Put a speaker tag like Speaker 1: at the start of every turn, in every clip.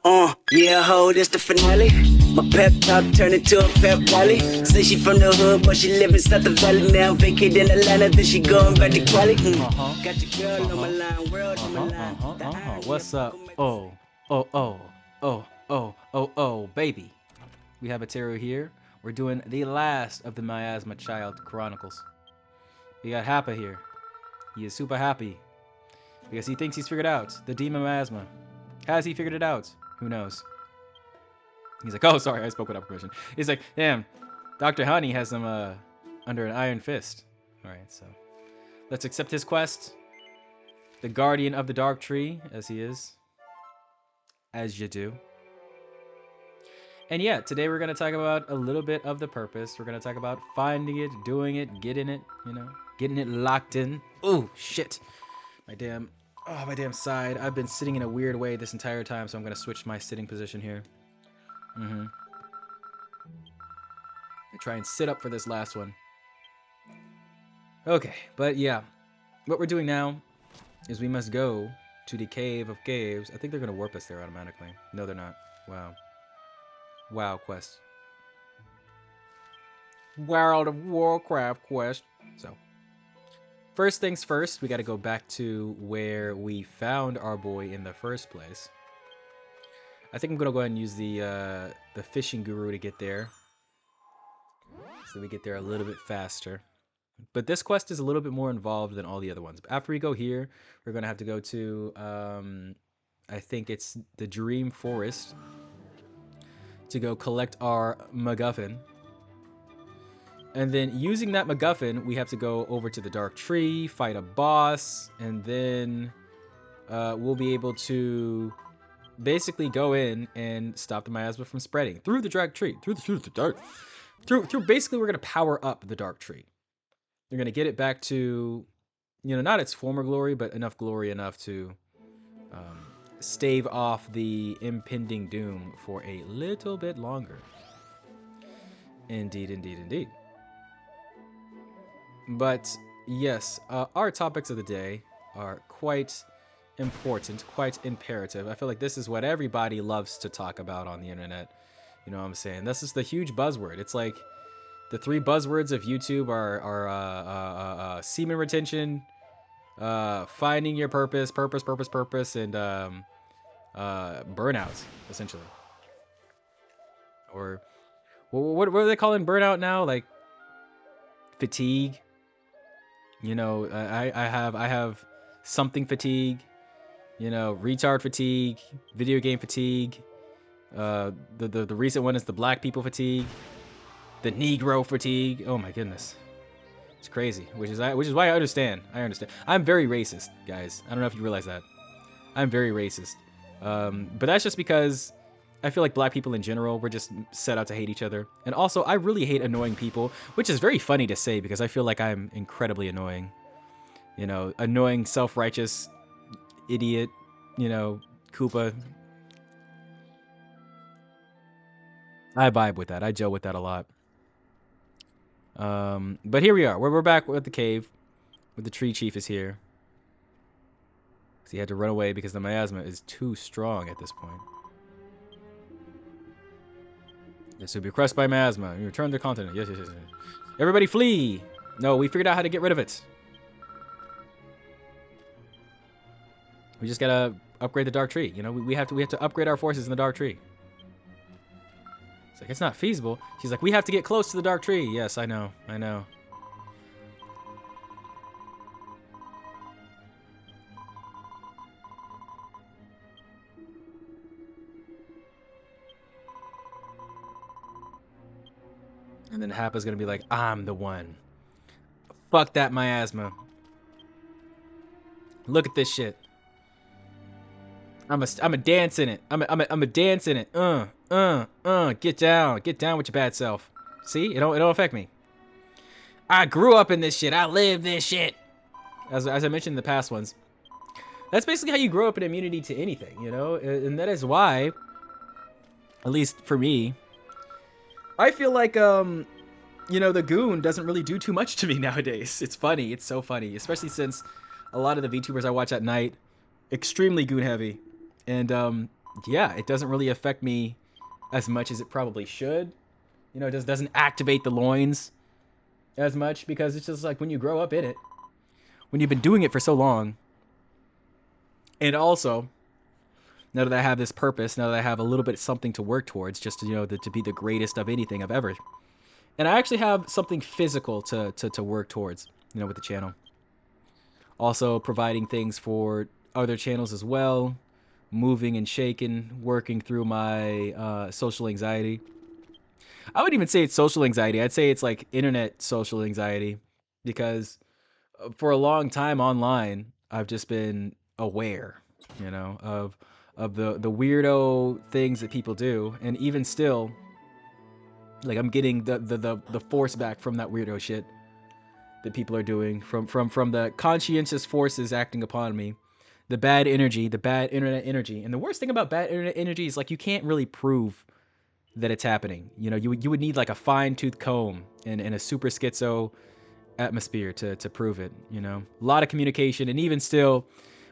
Speaker 1: Yeah, ho, this the finale. My pep talk turned into a pep rally. Say she from the hood, but she live inside the valley now. Vacate in Atlanta, then she going back to Cali. Got your girl on my line, world on my line.
Speaker 2: What's up? Oh, baby. We have a tarot here. We're doing the last of the Miasma Child Chronicles. We got Happa here. He is super happy because he thinks he's figured out the demon miasma. Has he figured it out? Who knows? He's like, oh, sorry, I spoke without permission. He's like, damn, Dr. Honey has him under an iron fist. All right, so let's accept his quest. The guardian of the dark tree, as he is. As you do. And yeah, today we're going to talk about a little bit of the purpose. We're going to talk about finding it, doing it, getting it, getting it locked in. Oh, shit. My damn side. I've been sitting in a weird way this entire time, so I'm going to switch my sitting position here. I try and sit up for this last one. Okay, but yeah. What we're doing now is we must go to the Cave of Caves. I think they're going to warp us there automatically. No, they're not. Wow. Wow, quest. World of Warcraft quest. So, first things first, we got to go back to where we found our boy in the first place. I think I'm gonna go ahead and use the fishing guru to get there, so we get there a little bit faster. But this quest is a little bit more involved than all the other ones. But after we go here, we're gonna have to go to I think it's the Dream Forest to go collect our MacGuffin. And then using that MacGuffin, we have to go over to the Dark Tree, fight a boss, and then we'll be able to basically go in and stop the miasma from spreading through the Dark Tree. Basically, we're gonna power up the Dark Tree. You're gonna get it back to, not its former glory, but enough glory enough to stave off the impending doom for a little bit longer. Indeed, indeed, indeed. But yes, our topics of the day are quite important, quite imperative. I feel like this is what everybody loves to talk about on the internet. You know what I'm saying? This is the huge buzzword. It's like the three buzzwords of YouTube are semen retention, finding your purpose, and burnout, essentially. Or what are they calling burnout now? Like fatigue. I have something fatigue. Retard fatigue, video game fatigue. The recent one is the black people fatigue, the Negro fatigue. Oh my goodness, it's crazy. Which is why I understand. I'm very racist, guys. I don't know if you realize that. I'm very racist. But that's just because I feel like black people in general, we're just set out to hate each other. And also, I really hate annoying people, which is very funny to say because I feel like I'm incredibly annoying. Annoying, self-righteous idiot, Koopa. I vibe with that. I gel with that a lot. But here we are. We're back at the cave. Where the tree chief is here. Because he had to run away because the miasma is too strong at this point. Yes, he'll be crushed by miasma. You return to the continent. Yes. Everybody flee! No, we figured out how to get rid of it. We just gotta upgrade the Dark Tree. We have to upgrade our forces in the Dark Tree. It's like, it's not feasible. She's like, we have to get close to the Dark Tree. Yes, I know. And then Happa's gonna be like, I'm the one. Fuck that miasma. Look at this shit. I'm a dance in it. I'm a dance in it. Get down with your bad self. See, it don't affect me. I grew up in this shit. I live this shit. As I mentioned in the past ones, that's basically how you grow up in immunity to anything, and that is why, at least for me, I feel like the goon doesn't really do too much to me nowadays. It's funny. It's so funny, especially since a lot of the VTubers I watch at night, extremely goon heavy. And yeah, it doesn't really affect me as much as it probably should. You know, it just doesn't activate the loins as much because it's just like when you grow up in it, when you've been doing it for so long, and also now that I have this purpose, now that I have a little bit something to work towards, just to, you know, to be the greatest of anything I've ever, and I actually have something physical to work towards, you know, with the channel. Also providing things for other channels as well, moving and shaking, working through my social anxiety. I wouldn't even say it's social anxiety. I'd say it's like internet social anxiety because for a long time online, I've just been aware, you know, of the weirdo things that people do, and even still, like I'm getting the force back from that weirdo shit that people are doing from the conscientious forces acting upon me, the bad energy, the bad internet energy, and the worst thing about bad internet energy is like you can't really prove that it's happening. You know, you would need like a fine tooth comb and a super schizo atmosphere to prove it. You know, a lot of communication, and even still,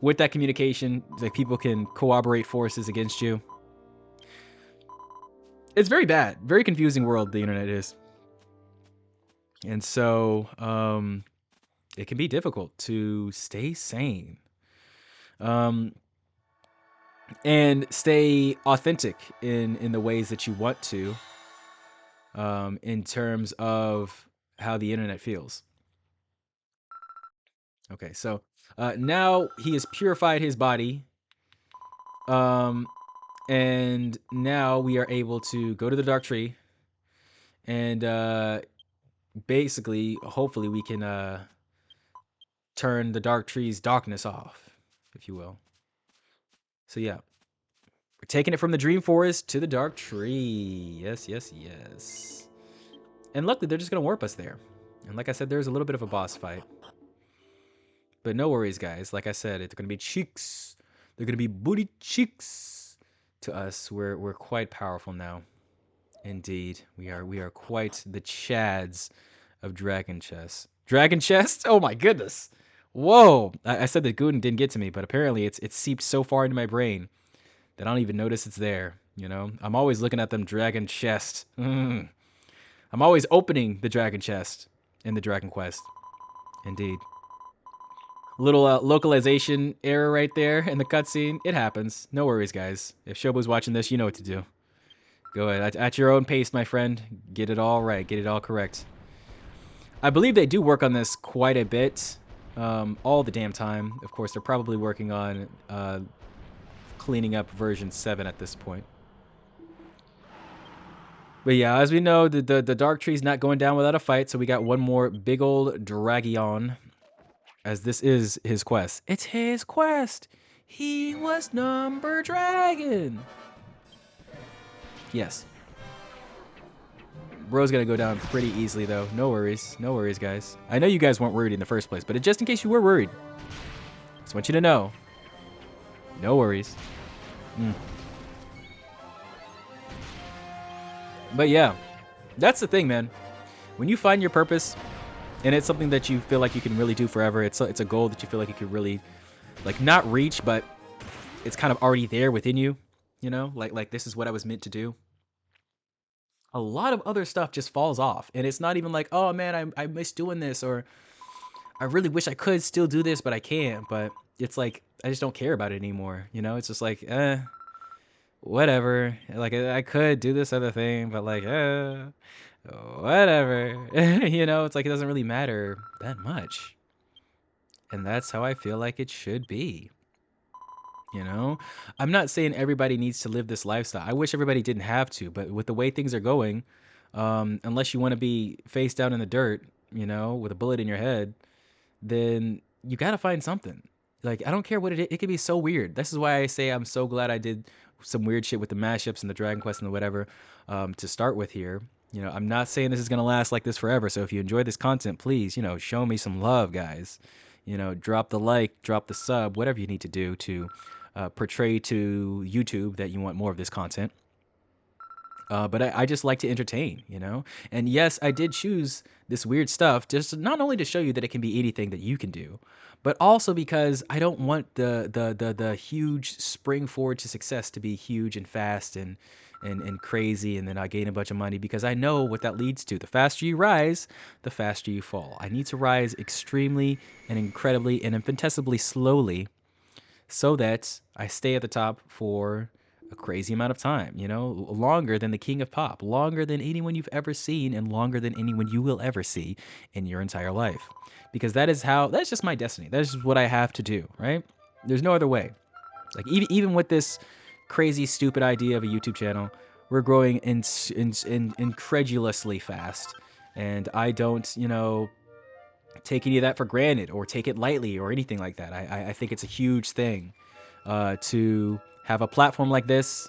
Speaker 2: with that communication, like people can corroborate forces against you. It's very bad, very confusing world the internet is, and so it can be difficult to stay sane. Um, and stay authentic in the ways that you want to, in terms of how the internet feels. Okay, so now he has purified his body, um, and now we are able to go to the dark tree, and basically, hopefully, we can turn the dark tree's darkness off, if you will. So yeah, we're taking it from the dream forest to the dark tree. Yes, yes, yes. And luckily, they're just gonna warp us there. And like I said, there's a little bit of a boss fight. But no worries, guys. Like I said, it's gonna be cheeks. They're gonna be booty cheeks to us. We're quite powerful now. Indeed, we are quite the Chads of Dragon Chess. Dragon Chest? Oh my goodness! Whoa! I said that Guden didn't get to me, but apparently it's seeped so far into my brain that I don't even notice it's there. You know, I'm always looking at them Dragon Chest. I'm always opening the Dragon Chest in the Dragon Quest. Indeed. Little localization error right there in the cutscene. It happens. No worries, guys. If Shobu's watching this, you know what to do. Go ahead. At your own pace, my friend. Get it all right. Get it all correct. I believe they do work on this quite a bit. All the damn time. Of course, they're probably working on cleaning up version 7 at this point. But yeah, as we know, the Dark Tree's not going down without a fight, so we got one more big old Dragion. As this is his quest. It's his quest! He was number dragon! Yes. Bro's gonna go down pretty easily, though. No worries. No worries, guys. I know you guys weren't worried in the first place, but just in case you were worried, just want you to know. No worries. But yeah, that's the thing, man. When you find your purpose, and it's something that you feel like you can really do forever, it's a goal that you feel like you could really, like, not reach, but it's kind of already there within you, you know? Like this is what I was meant to do. A lot of other stuff just falls off, and it's not even like, oh man, I miss doing this, or I really wish I could still do this, but I can't. But it's like I just don't care about it anymore, you know? It's just like, whatever. Like I could do this other thing, but like, whatever. You know, it's like it doesn't really matter that much. And that's how I feel like it should be. You know, I'm not saying everybody needs to live this lifestyle. I wish everybody didn't have to, but with the way things are going, unless you want to be face down in the dirt, you know, with a bullet in your head, then you got to find something. Like, I don't care what it is. It could be so weird. This is why I say I'm so glad I did some weird shit with the mashups and the Dragon Quest and the whatever, to start with here. You know, I'm not saying this is going to last like this forever. So if you enjoy this content, please, you know, show me some love, guys. You know, drop the like, drop the sub, whatever you need to do to portray to YouTube that you want more of this content. But I just like to entertain, you know? And yes, I did choose this weird stuff just not only to show you that it can be anything that you can do, but also because I don't want the huge spring forward to success to be huge and fast and crazy, and then I gain a bunch of money, because I know what that leads to. The faster you rise, the faster you fall. I need to rise extremely and incredibly and infinitesimally slowly so that I stay at the top for a crazy amount of time, you know, longer than the king of pop, longer than anyone you've ever seen, and longer than anyone you will ever see in your entire life. Because that's just my destiny. That's just what I have to do, right? There's no other way. Like, even with this crazy, stupid idea of a YouTube channel, we're growing incredulously fast. And I don't, you know, take any of that for granted or take it lightly or anything like that. I think it's a huge thing to have a platform like this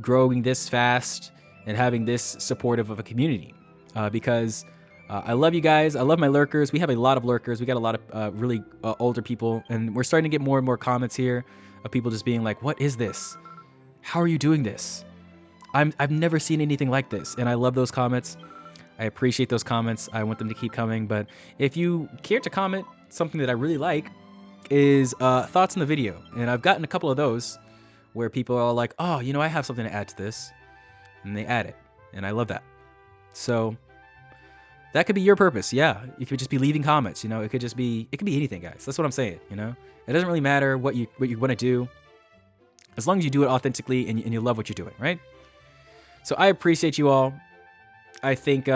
Speaker 2: growing this fast and having this supportive of a community, because I love you guys. I love my lurkers. We have a lot of lurkers. We got a lot of really older people, and we're starting to get more and more comments here of people just being like, what is this? How are you doing this? I've never seen anything like this. And I love those comments. I appreciate those comments. I want them to keep coming. But if you care to comment, something that I really like is thoughts on the video. And I've gotten a couple of those where people are like, oh, you know, I have something to add to this. And they add it. And I love that. So that could be your purpose. Yeah. You could just be leaving comments, you know, it could be anything, guys. That's what I'm saying. You know, it doesn't really matter what you want to do, as long as you do it authentically and you love what you're doing. Right. So I appreciate you all. I think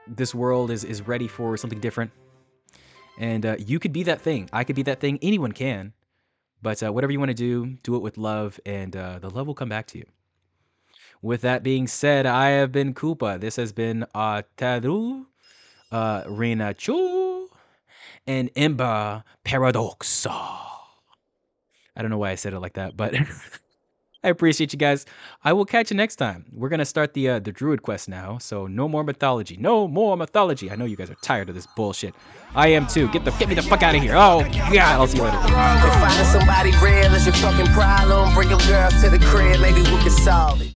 Speaker 2: this world is ready for something different. And you could be that thing. I could be that thing. Anyone can. But whatever you want to do it with love, and the love will come back to you. With that being said, I have been Koopa. This has been Taru, Rina Chu, and Imba Paradox. I don't know why I said it like that, but I appreciate you guys. I will catch you next time. We're gonna start the druid quest now, so no more mythology. No more mythology. I know you guys are tired of this bullshit. I am too. Get me the fuck out of here. Oh god, I'll see you later.
Speaker 1: If finding somebody real is your fucking problem, bring your girls to the crib, maybe we can solve it.